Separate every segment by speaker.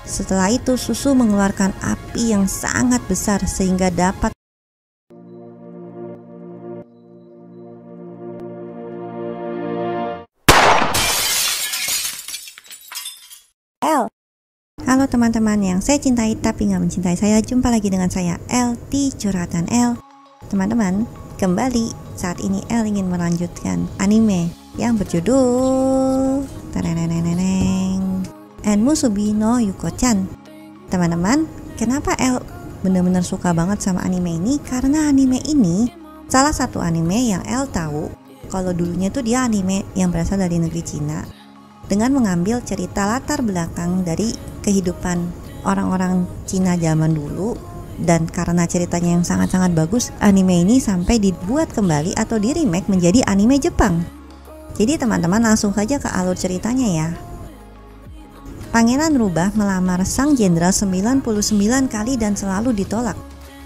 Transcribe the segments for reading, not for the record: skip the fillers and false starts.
Speaker 1: Setelah itu susu mengeluarkan api yang sangat besar sehingga dapat L. Halo teman-teman yang saya cintai tapi nggak mencintai saya, jumpa lagi dengan saya L di Curhatan L. Teman-teman, kembali saat ini L ingin melanjutkan anime yang berjudul Musubi no Yuko-chan. Teman-teman, kenapa L benar-benar suka banget sama anime ini? Karena anime ini salah satu anime yang L tahu kalau dulunya tuh dia anime yang berasal dari negeri Cina, dengan mengambil cerita latar belakang dari kehidupan orang-orang Cina zaman dulu. Dan karena ceritanya yang sangat-sangat bagus, anime ini sampai dibuat kembali atau di remake menjadi anime Jepang. Jadi teman-teman langsung saja ke alur ceritanya ya. Pangeran Rubah melamar sang jenderal 99 kali dan selalu ditolak.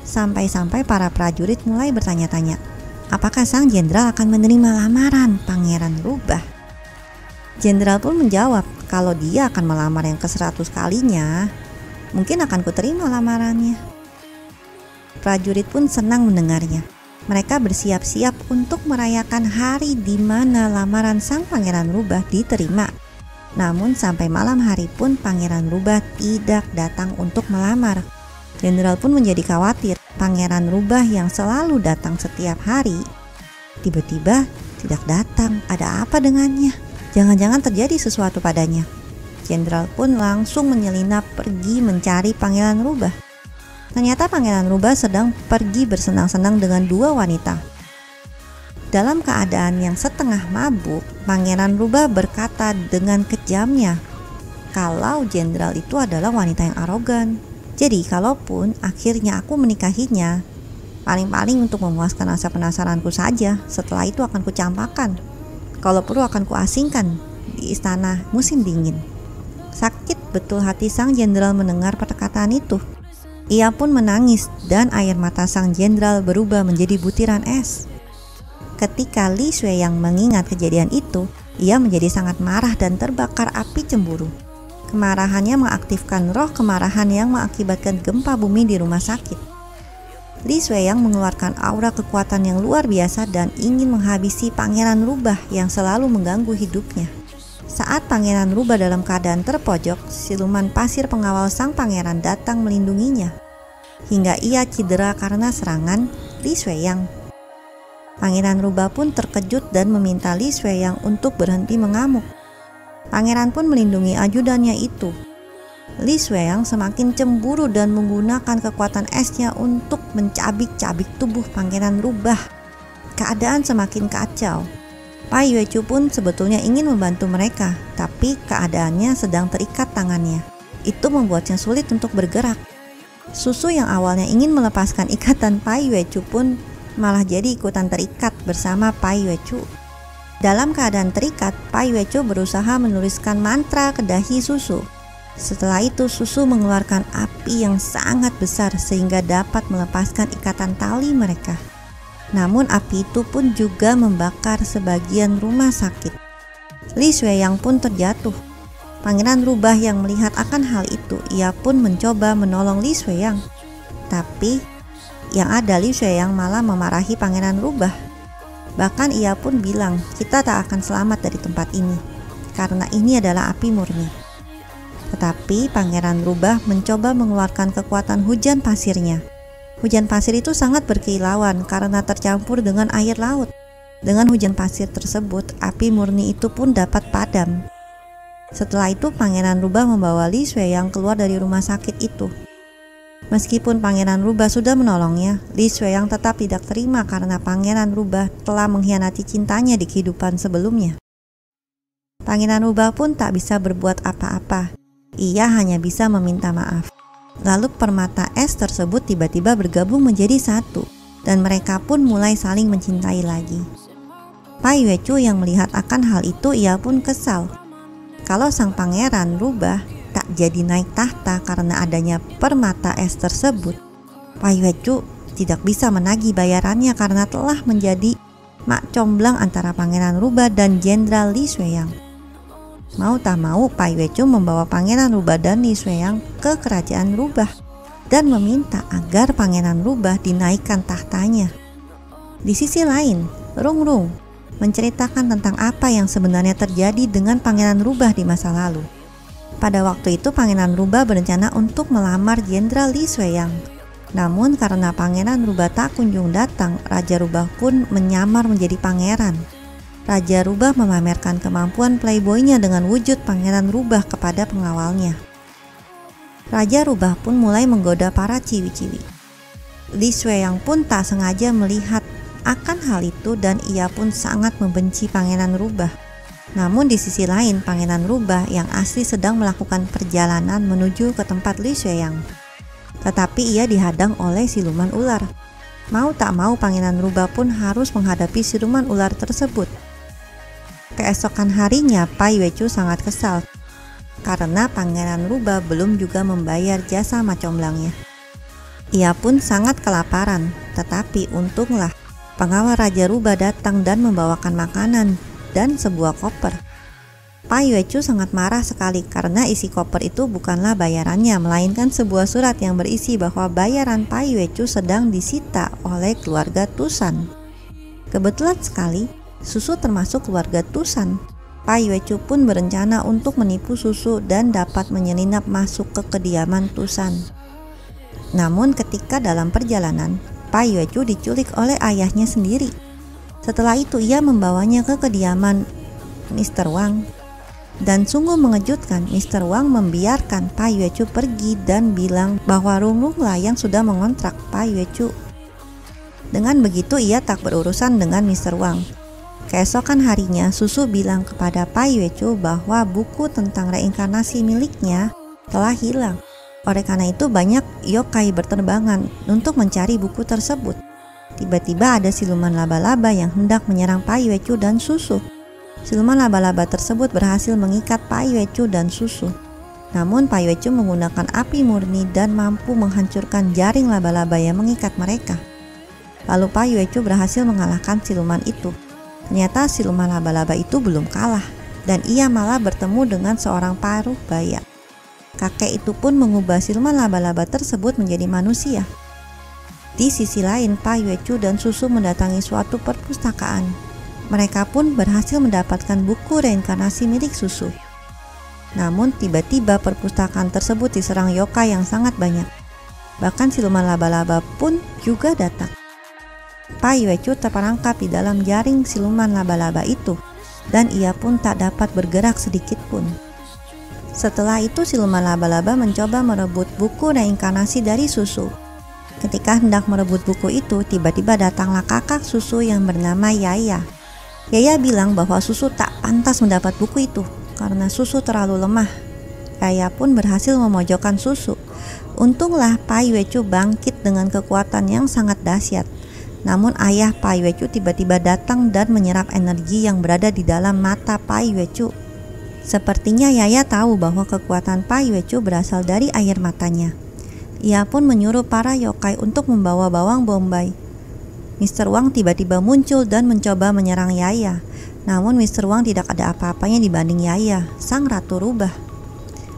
Speaker 1: Sampai-sampai para prajurit mulai bertanya-tanya, apakah sang jenderal akan menerima lamaran Pangeran Rubah? Jenderal pun menjawab, kalau dia akan melamar yang ke-100 kalinya, mungkin akan kuterima lamarannya. Prajurit pun senang mendengarnya. Mereka bersiap-siap untuk merayakan hari di mana lamaran sang Pangeran Rubah diterima. Namun sampai malam hari pun Pangeran Rubah tidak datang untuk melamar. Jenderal pun menjadi khawatir. Pangeran Rubah yang selalu datang setiap hari tiba-tiba tidak datang. Ada apa dengannya? Jangan-jangan terjadi sesuatu padanya. Jenderal pun langsung menyelinap pergi mencari Pangeran Rubah. Ternyata Pangeran Rubah sedang pergi bersenang-senang dengan dua wanita. Dalam keadaan yang setengah mabuk, Pangeran Rubah berkata dengan kejamnya kalau jenderal itu adalah wanita yang arogan. Jadi kalaupun akhirnya aku menikahinya, paling-paling untuk memuaskan rasa penasaranku saja. Setelah itu akan kucampakkan. Kalau perlu akan kuasingkan di istana musim dingin. Sakit betul hati sang jenderal mendengar perkataan itu. Ia pun menangis dan air mata sang jenderal berubah menjadi butiran es. Ketika Li Xueyang mengingat kejadian itu, ia menjadi sangat marah dan terbakar api cemburu. Kemarahannya mengaktifkan roh kemarahan yang mengakibatkan gempa bumi di rumah sakit. Li Xueyang mengeluarkan aura kekuatan yang luar biasa dan ingin menghabisi Pangeran Rubah yang selalu mengganggu hidupnya. Saat Pangeran Rubah dalam keadaan terpojok, siluman pasir pengawal sang pangeran datang melindunginya, hingga ia cedera karena serangan Li Xueyang. Pangeran Rubah pun terkejut dan meminta Li Xueyang untuk berhenti mengamuk. Pangeran pun melindungi ajudannya itu. Li Xueyang semakin cemburu dan menggunakan kekuatan esnya untuk mencabik-cabik tubuh Pangeran Rubah. Keadaan semakin kacau. Pai Yuechu pun sebetulnya ingin membantu mereka, tapi keadaannya sedang terikat tangannya. Itu membuatnya sulit untuk bergerak. Susu yang awalnya ingin melepaskan ikatan Pai Yuechu pun malah jadi ikutan terikat bersama Pai Yuechu. Dalam keadaan terikat, Pai Yuechu berusaha menuliskan mantra ke dahi susu. Setelah itu susu mengeluarkan api yang sangat besar sehingga dapat melepaskan ikatan tali mereka. Namun api itu pun juga membakar sebagian rumah sakit. Li Xueyang pun terjatuh. Pangeran Rubah yang melihat akan hal itu, ia pun mencoba menolong Li Xueyang. Tapi yang ada Li Xueyang malah memarahi Pangeran Rubah. Bahkan ia pun bilang, kita tak akan selamat dari tempat ini, karena ini adalah api murni. Tetapi Pangeran Rubah mencoba mengeluarkan kekuatan hujan pasirnya. Hujan pasir itu sangat berkilauan karena tercampur dengan air laut. Dengan hujan pasir tersebut, api murni itu pun dapat padam. Setelah itu Pangeran Rubah membawa Li Xueyang keluar dari rumah sakit itu. Meskipun Pangeran Rubah sudah menolongnya, Li Xueyang tetap tidak terima karena Pangeran Rubah telah mengkhianati cintanya di kehidupan sebelumnya. Pangeran Rubah pun tak bisa berbuat apa-apa. Ia hanya bisa meminta maaf. Lalu permata es tersebut tiba-tiba bergabung menjadi satu, dan mereka pun mulai saling mencintai lagi. Pai Yuechu yang melihat akan hal itu, ia pun kesal. Kalau sang Pangeran Rubah tak jadi naik tahta karena adanya permata es tersebut, Pai Yuechu tidak bisa menagih bayarannya karena telah menjadi mak comblang antara Pangeran Rubah dan Jenderal Li Xueyang. Mau tak mau, Pai Weichu membawa Pangeran Rubah dan Li Shueyang ke kerajaan Rubah dan meminta agar Pangeran Rubah dinaikkan tahtanya. Di sisi lain, Rung Rung menceritakan tentang apa yang sebenarnya terjadi dengan Pangeran Rubah di masa lalu. Pada waktu itu Pangeran Rubah berencana untuk melamar Jenderal Li Shueyang. Namun karena Pangeran Rubah tak kunjung datang, Raja Rubah pun menyamar menjadi pangeran. Raja Rubah memamerkan kemampuan playboynya dengan wujud Pangeran Rubah kepada pengawalnya. Raja Rubah pun mulai menggoda para ciwi-ciwi. Li Shueyang pun tak sengaja melihat akan hal itu dan ia pun sangat membenci Pangeran Rubah. Namun di sisi lain, Pangeran Rubah yang asli sedang melakukan perjalanan menuju ke tempat Li Shueyang. Tetapi ia dihadang oleh siluman ular. Mau tak mau Pangeran Rubah pun harus menghadapi siluman ular tersebut. Keesokan harinya, Pai Weichu sangat kesal karena Pangeran Rubah belum juga membayar jasa macomblangnya. Ia pun sangat kelaparan, tetapi untunglah pengawal Raja Rubah datang dan membawakan makanan dan sebuah koper. Pai Weichu sangat marah sekali karena isi koper itu bukanlah bayarannya, melainkan sebuah surat yang berisi bahwa bayaran Pai Weichu sedang disita oleh keluarga Tusan. Kebetulan sekali, Susu termasuk keluarga Tusan. Pai Weichu pun berencana untuk menipu Susu dan dapat menyelinap masuk ke kediaman Tusan. Namun ketika dalam perjalanan, Pai Weichu diculik oleh ayahnya sendiri. Setelah itu ia membawanya ke kediaman Mr. Wang. Dan sungguh mengejutkan, Mr. Wang membiarkan Pai Weichu pergi dan bilang bahwa Rung Rung lah yang sudah mengontrak Pai Weichu. Dengan begitu ia tak berurusan dengan Mr. Wang. Keesokan harinya, Susu bilang kepada Pai Weichu bahwa buku tentang reinkarnasi miliknya telah hilang. Oleh karena itu banyak yokai berterbangan untuk mencari buku tersebut. Tiba-tiba ada siluman laba-laba yang hendak menyerang Pai Weichu dan Susu. Siluman laba-laba tersebut berhasil mengikat Pai Weichu dan Susu. Namun Pai Weichu menggunakan api murni dan mampu menghancurkan jaring laba-laba yang mengikat mereka. Lalu Pai Weichu berhasil mengalahkan siluman itu. Ternyata siluman laba-laba itu belum kalah dan ia malah bertemu dengan seorang paruh baya. Kakek itu pun mengubah siluman laba-laba tersebut menjadi manusia. Di sisi lain, Pai Weichu dan Susu mendatangi suatu perpustakaan. Mereka pun berhasil mendapatkan buku reinkarnasi milik Susu. Namun tiba-tiba perpustakaan tersebut diserang yokai yang sangat banyak. Bahkan siluman laba-laba pun juga datang. Pai Weichu terperangkap di dalam jaring siluman laba-laba itu dan ia pun tak dapat bergerak sedikit pun. Setelah itu siluman laba-laba mencoba merebut buku reinkarnasi dari Susu. Ketika hendak merebut buku itu, tiba-tiba datanglah kakak Susu yang bernama Yaya. Yaya bilang bahwa Susu tak pantas mendapat buku itu karena Susu terlalu lemah. Yaya pun berhasil memojokkan Susu. Untunglah Pai Weichu bangkit dengan kekuatan yang sangat dahsyat. Namun ayah Pai Weichu tiba-tiba datang dan menyerap energi yang berada di dalam mata Pai Weichu. Sepertinya Yaya tahu bahwa kekuatan Pai Weichu berasal dari air matanya. Ia pun menyuruh para yokai untuk membawa bawang bombay. Mr. Wang tiba-tiba muncul dan mencoba menyerang Yaya. Namun Mr. Wang tidak ada apa-apanya dibanding Yaya, sang ratu rubah.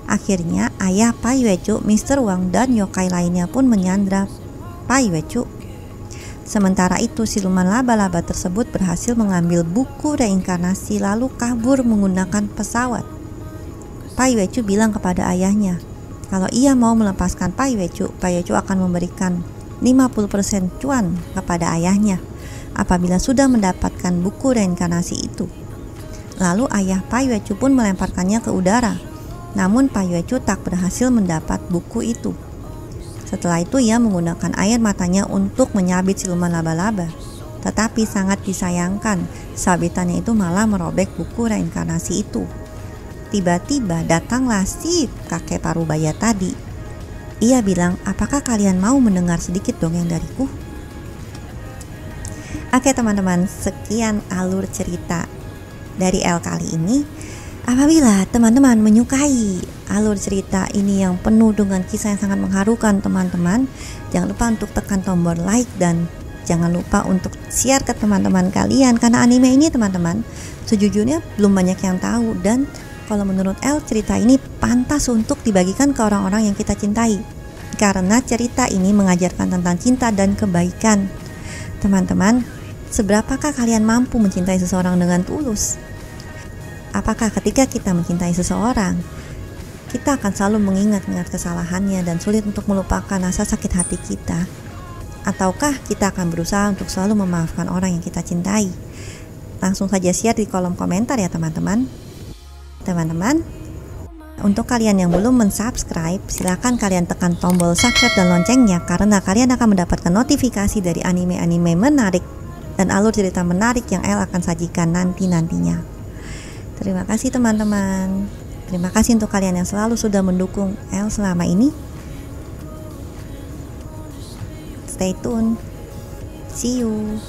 Speaker 1: Akhirnya ayah Pai Weichu, Mr. Wang dan yokai lainnya pun menyandra Pai Weichu. Sementara itu siluman laba-laba tersebut berhasil mengambil buku reinkarnasi lalu kabur menggunakan pesawat. Pai Weichu bilang kepada ayahnya, kalau ia mau melepaskan Pai Weichu akan memberikan 50% cuan kepada ayahnya apabila sudah mendapatkan buku reinkarnasi itu. Lalu ayah Pai Weichu pun melemparkannya ke udara. Namun Pai Weichu tak berhasil mendapat buku itu. Setelah itu ia menggunakan air matanya untuk menyabit siluman laba-laba. Tetapi sangat disayangkan, sabitannya itu malah merobek buku reinkarnasi itu. Tiba-tiba datanglah si kakek parubaya tadi. Ia bilang, apakah kalian mau mendengar sedikit dongeng dariku? Oke teman-teman, sekian alur cerita dari El kali ini. Apabila teman-teman menyukai alur cerita ini yang penuh dengan kisah yang sangat mengharukan teman-teman, jangan lupa untuk tekan tombol like dan jangan lupa untuk share ke teman-teman kalian. Karena anime ini teman-teman sejujurnya belum banyak yang tahu dan kalau menurut El, cerita ini pantas untuk dibagikan ke orang-orang yang kita cintai. Karena cerita ini mengajarkan tentang cinta dan kebaikan. Teman-teman, seberapakah kalian mampu mencintai seseorang dengan tulus? Apakah ketika kita mencintai seseorang, kita akan selalu mengingat-ingat kesalahannya dan sulit untuk melupakan rasa sakit hati kita? Ataukah kita akan berusaha untuk selalu memaafkan orang yang kita cintai? Langsung saja share di kolom komentar ya teman-teman. Teman-teman, untuk kalian yang belum mensubscribe, silakan kalian tekan tombol subscribe dan loncengnya karena kalian akan mendapatkan notifikasi dari anime-anime menarik dan alur cerita menarik yang El akan sajikan nanti-nantinya. Terima kasih teman-teman. Terima kasih untuk kalian yang selalu sudah mendukung El selama ini. Stay tune. See you.